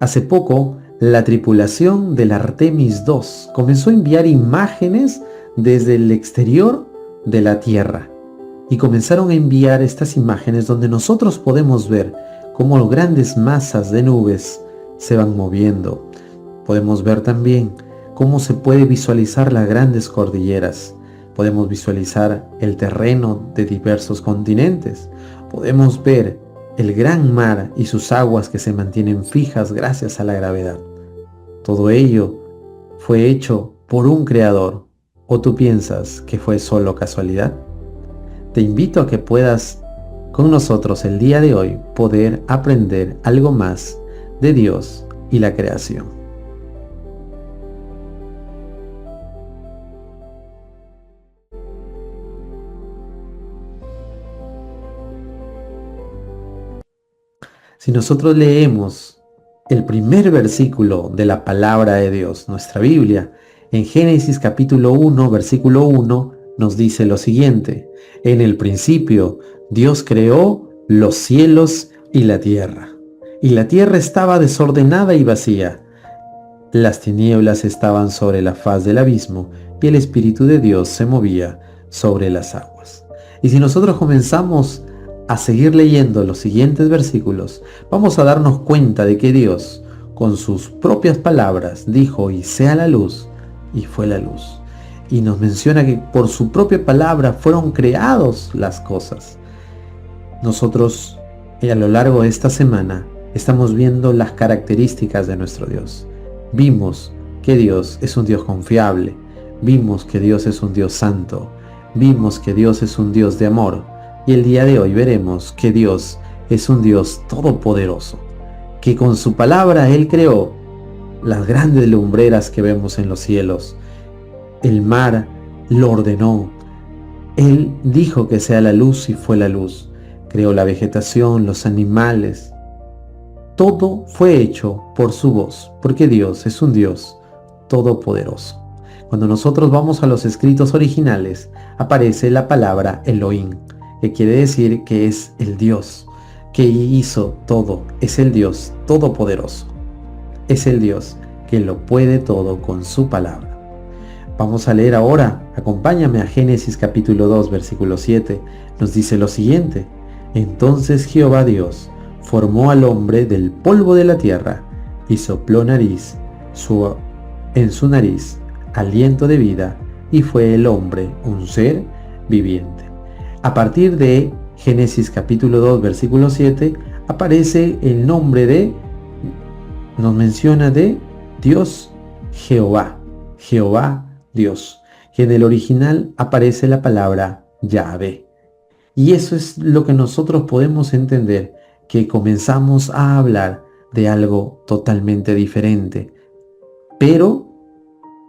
Hace poco, la tripulación del Artemis II comenzó a enviar imágenes desde el exterior de la Tierra. Y comenzaron a enviar estas imágenes donde nosotros podemos ver cómo grandes masas de nubes se van moviendo. Podemos ver también cómo se puede visualizar las grandes cordilleras. Podemos visualizar el terreno de diversos continentes. Podemos ver el gran mar y sus aguas que se mantienen fijas gracias a la gravedad. Todo ello fue hecho por un creador. ¿O tú piensas que fue solo casualidad? Te invito a que puedas con nosotros el día de hoy poder aprender algo más de Dios y la creación. Si nosotros leemos el primer versículo de la palabra de Dios, nuestra Biblia, en Génesis capítulo 1, versículo 1, nos dice lo siguiente: en el principio Dios creó los cielos y la tierra estaba desordenada y vacía. Las tinieblas estaban sobre la faz del abismo y el Espíritu de Dios se movía sobre las aguas. Y si nosotros comenzamos a seguir leyendo los siguientes versículos, vamos a darnos cuenta de que Dios, con sus propias palabras, dijo: y sea la luz, y fue la luz. Y nos menciona que por su propia palabra fueron creados las cosas. Nosotros, a lo largo de esta semana, estamos viendo las características de nuestro Dios. Vimos que Dios es un Dios confiable. Vimos que Dios es un Dios santo. Vimos que Dios es un Dios de amor. Y el día de hoy veremos que Dios es un Dios todopoderoso, que con su palabra Él creó las grandes lumbreras que vemos en los cielos. El mar lo ordenó. Él dijo que sea la luz y fue la luz. Creó la vegetación, los animales. Todo fue hecho por su voz, porque Dios es un Dios todopoderoso. Cuando nosotros vamos a los escritos originales, aparece la palabra Elohim, que quiere decir que es el Dios que hizo todo. Es el Dios todopoderoso. Es el Dios que lo puede todo con su palabra. Vamos a leer ahora, acompáñame a Génesis capítulo 2, versículo 7. Nos dice lo siguiente: entonces Jehová Dios formó al hombre del polvo de la tierra y sopló en su nariz aliento de vida, y fue el hombre un ser viviente. A partir de Génesis capítulo 2, versículo 7, aparece el nombre nos menciona de Dios Jehová, Jehová Dios, que en el original aparece la palabra Yahvé. Y eso es lo que nosotros podemos entender, que comenzamos a hablar de algo totalmente diferente, pero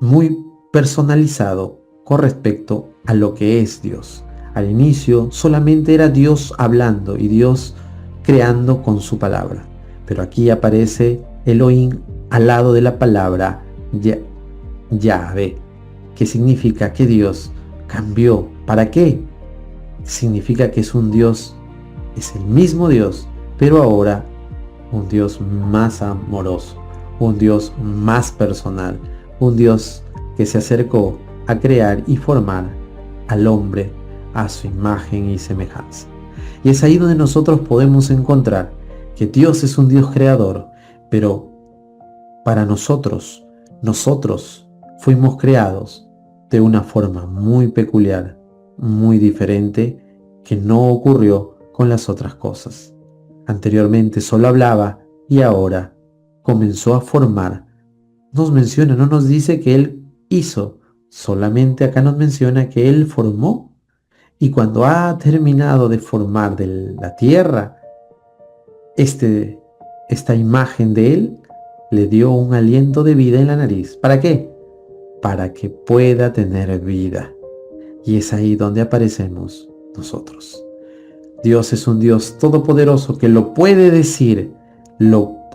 muy personalizado con respecto a lo que es Dios. Al inicio solamente era Dios hablando y Dios creando con su palabra, pero aquí aparece Elohim al lado de la palabra Yahvé, que significa que Dios cambió. ¿Para qué? Significa que es un Dios, es el mismo Dios, pero ahora un Dios más amoroso, un Dios más personal, un Dios que se acercó a crear y formar al hombre a su imagen y semejanza. Y es ahí donde nosotros podemos encontrar que Dios es un Dios creador, pero para nosotros fuimos creados de una forma muy peculiar, muy diferente, que no ocurrió con las otras cosas. Anteriormente solo hablaba y ahora comenzó a formar. No nos dice que Él hizo, solamente acá nos menciona que Él formó, y cuando ha terminado de formar de la tierra esta imagen de Él, le dio un aliento de vida en la nariz. ¿Para qué? Para que pueda tener vida. Y es ahí donde aparecemos nosotros. Dios es un Dios todopoderoso que lo puede decir,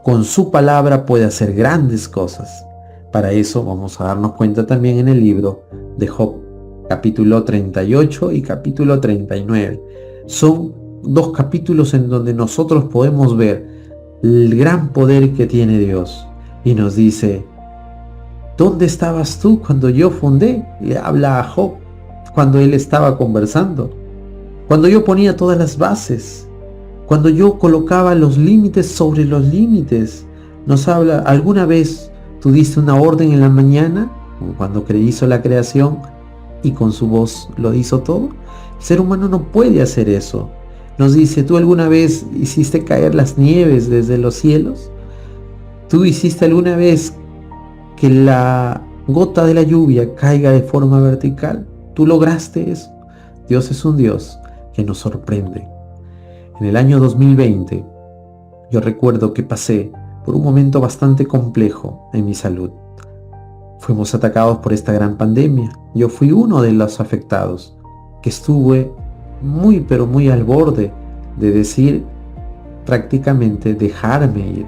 con su palabra puede hacer grandes cosas. Para eso vamos a darnos cuenta también en el libro de Job, capítulo 38 y capítulo 39. Son dos capítulos en donde nosotros podemos ver el gran poder que tiene Dios. Y nos dice, ¿dónde estabas tú cuando yo fundé? Le habla a Job cuando él estaba conversando. Cuando yo ponía todas las bases. Cuando yo colocaba los límites sobre los límites. Nos habla, ¿alguna vez tú diste una orden en la mañana? Cuando hizo la creación y con su voz lo hizo todo. El ser humano no puede hacer eso. Nos dice, ¿tú alguna vez hiciste caer las nieves desde los cielos? ¿Tú hiciste alguna vez que la gota de la lluvia caiga de forma vertical? ¿Tú lograste eso? Dios es un Dios que nos sorprende. En el año 2020, yo recuerdo que pasé por un momento bastante complejo en mi salud. Fuimos atacados por esta gran pandemia. Yo fui uno de los afectados, que estuve muy pero muy al borde de decir prácticamente dejarme ir.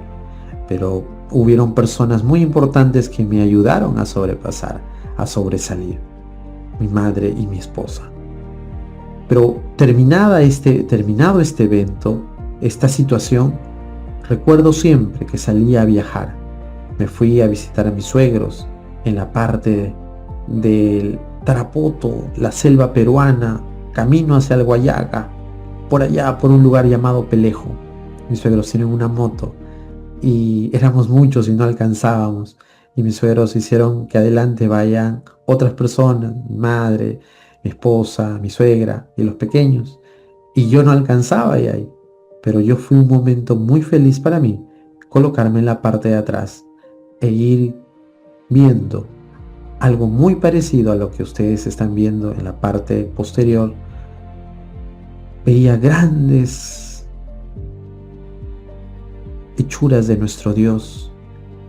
Pero hubieron personas muy importantes que me ayudaron a sobrepasar, a sobresalir. Mi madre y mi esposa. Pero terminado este evento, esta situación, recuerdo siempre que salía a viajar. Me fui a visitar a mis suegros en la parte del Tarapoto, la selva peruana, camino hacia el Guayaga, por allá, por un lugar llamado Pelejo. Mis suegros tienen una moto y éramos muchos y no alcanzábamos. Y mis suegros hicieron que adelante vayan otras personas, mi madre, mi esposa, mi suegra y los pequeños. Y yo no alcanzaba ahí. Pero yo fui un momento muy feliz para mí, colocarme en la parte de atrás e ir viendo algo muy parecido a lo que ustedes están viendo en la parte posterior. Veía grandes hechuras de nuestro Dios,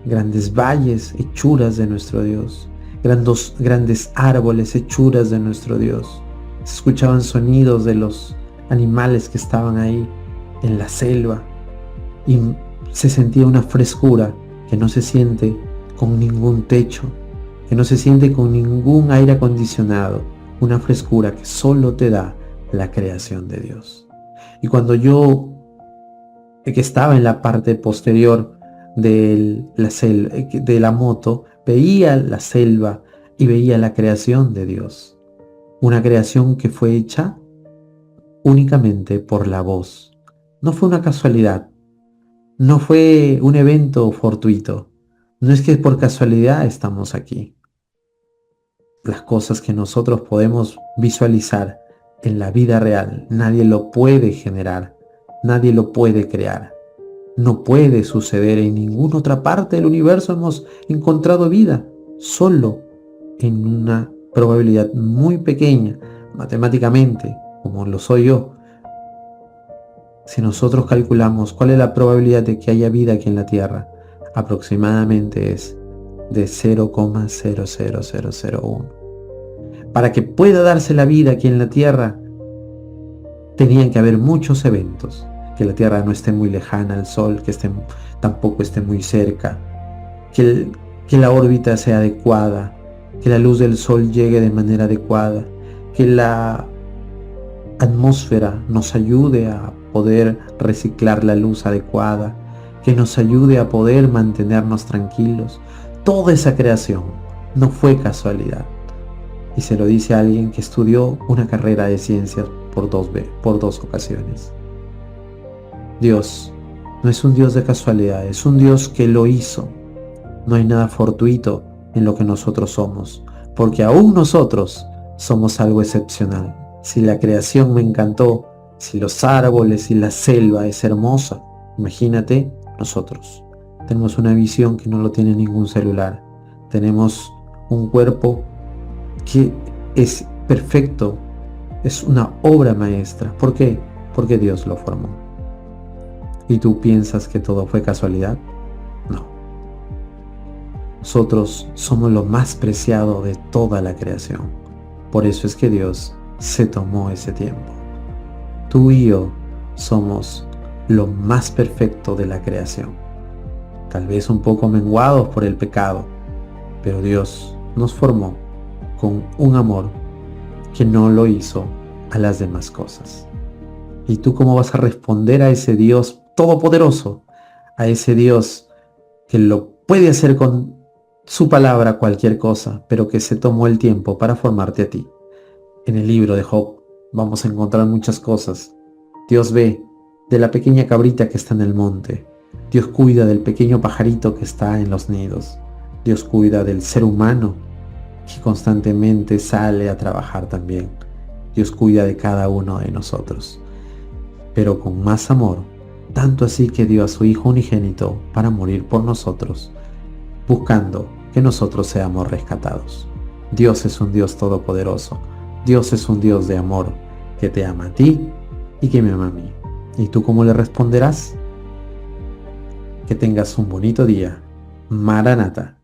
grandes valles, hechuras de nuestro Dios, grandes árboles, hechuras de nuestro Dios. Se escuchaban sonidos de los animales que estaban ahí en la selva y se sentía una frescura que no se siente con ningún techo, que no se siente con ningún aire acondicionado, una frescura que solo te da la creación de Dios. Y cuando yo, que estaba en la parte posterior de la moto, veía la selva y veía la creación de Dios, una creación que fue hecha únicamente por la voz. No fue una casualidad, no fue un evento fortuito, no es que por casualidad estamos aquí. Las cosas que nosotros podemos visualizar en la vida real, nadie lo puede generar, nadie lo puede crear. No puede suceder en ninguna otra parte del universo. Hemos encontrado vida solo en una probabilidad muy pequeña, matemáticamente, como lo soy yo. Si nosotros calculamos cuál es la probabilidad de que haya vida aquí en la Tierra, aproximadamente es de 0,00001. Para que pueda darse la vida aquí en la Tierra, tenían que haber muchos eventos. Que la Tierra no esté muy lejana al Sol, que tampoco esté muy cerca, que la órbita sea adecuada, que la luz del Sol llegue de manera adecuada, que la atmósfera nos ayude a poder reciclar la luz adecuada, que nos ayude a poder mantenernos tranquilos. Toda esa creación no fue casualidad. Y se lo dice a alguien que estudió una carrera de ciencias por dos ocasiones. Dios no es un Dios de casualidad, es un Dios que lo hizo. No hay nada fortuito en lo que nosotros somos, porque aún nosotros somos algo excepcional. Si la creación me encantó, si los árboles y la selva es hermosa, imagínate nosotros. Tenemos una visión que no lo tiene ningún celular. Tenemos un cuerpo que es perfecto, es una obra maestra. ¿Por qué? Porque Dios lo formó. ¿Y tú piensas que todo fue casualidad? No. Nosotros somos lo más preciado de toda la creación. Por eso es que Dios se tomó ese tiempo. Tú y yo somos lo más perfecto de la creación. Tal vez un poco menguados por el pecado, pero Dios nos formó con un amor que no lo hizo a las demás cosas. ¿Y tú cómo vas a responder a ese Dios todopoderoso, a ese Dios que lo puede hacer con su palabra cualquier cosa, pero que se tomó el tiempo para formarte a ti. En el libro de Job vamos a encontrar muchas cosas. Dios ve de la pequeña cabrita que está en el monte. Dios cuida del pequeño pajarito que está en los nidos. Dios cuida del ser humano que constantemente sale a trabajar también. Dios cuida de cada uno de nosotros, pero con más amor, tanto así que dio a su Hijo unigénito para morir por nosotros, buscando que nosotros seamos rescatados. Dios es un Dios todopoderoso. Dios es un Dios de amor que te ama a ti y que me ama a mí. ¿Y tú cómo le responderás? Que tengas un bonito día. Maranata.